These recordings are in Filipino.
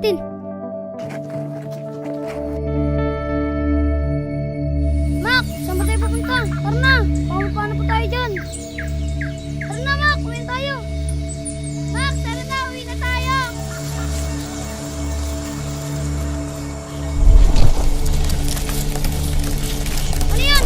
natin. Mac, saan ba tayo papunta? Tara na, paano po tayo dyan? Tara na, Mac, uwi na tayo. Mac, tara na, uwi na tayo. Ano yan?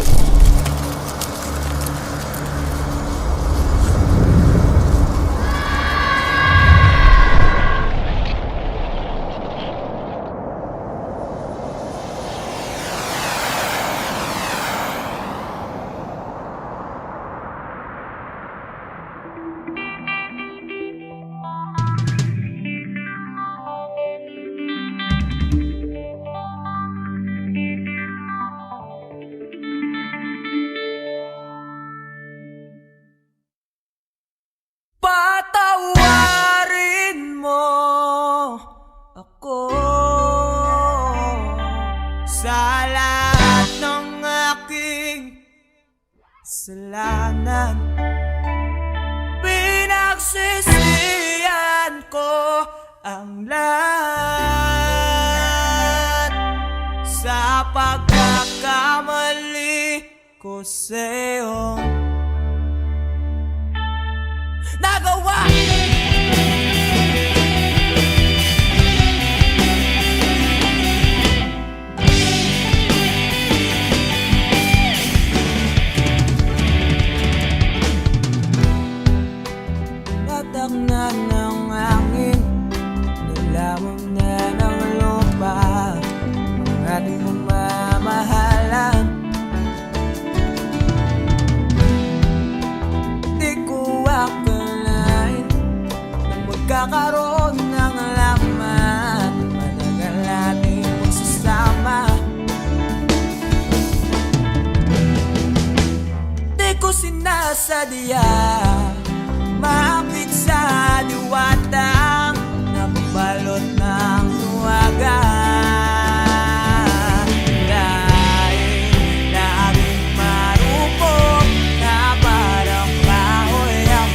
Patawarin mo ako sa lahat ng aking kasalanan. Pinagsisihan ko ang lahat sa pagkakamali ko sa'yo nagawa. Tatak na ng hangin, nilamon na ng lupa ang ating mamamahalan. Di ko akalain na magkakaroon ng laman, matagal natin magsasama. Di ko sinasadya maapit sa diwatang nabalot ng tuwaga. Dahil laging marupok na parang kahoy ang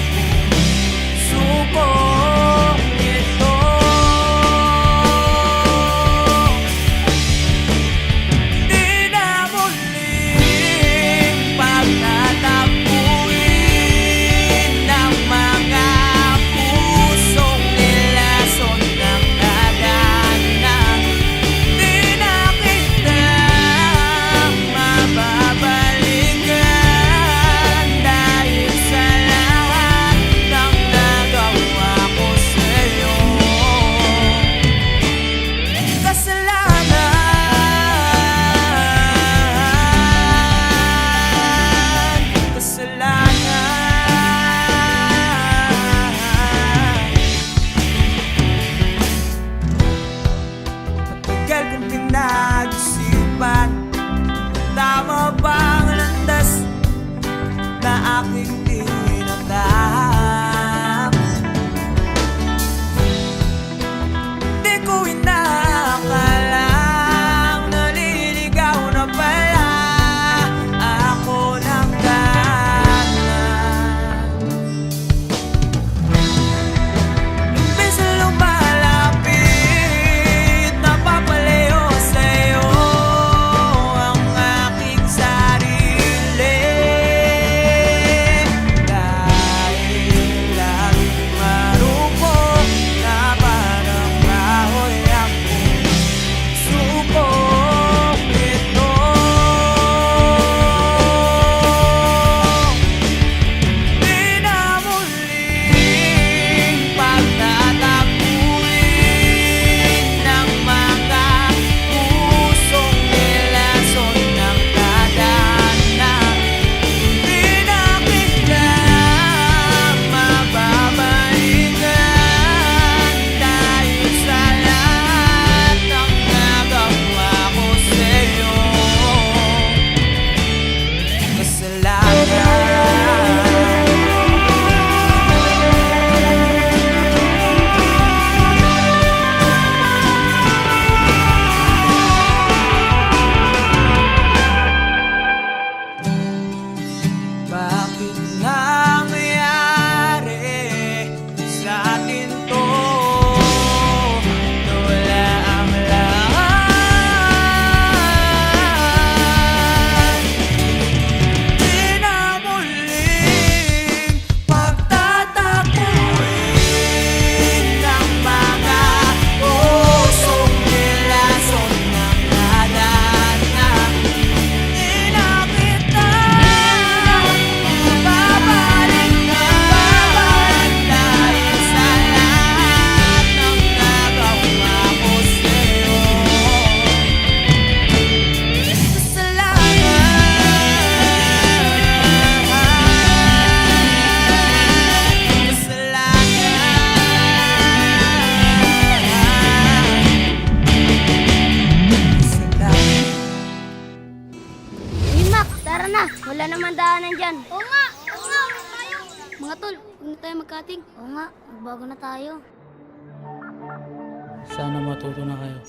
suko ito. Di na muling pagtatapuin ng mga pusong nilason ng daanan. Di na kita mababalikan dahil sa lahat ng nagawa ko sa'yo. Matagal kong pinag-isipan, tama ba ang landas na aking tinatahak? Di ko inakalang naliligaw na pala ako ng dahan. Imbes na lumalapit, napapalayo sa'yo ang aking sarili. Mga tol, huwag na tayo magkating. Oo nga, magbago na tayo. Sana matuto na kayo.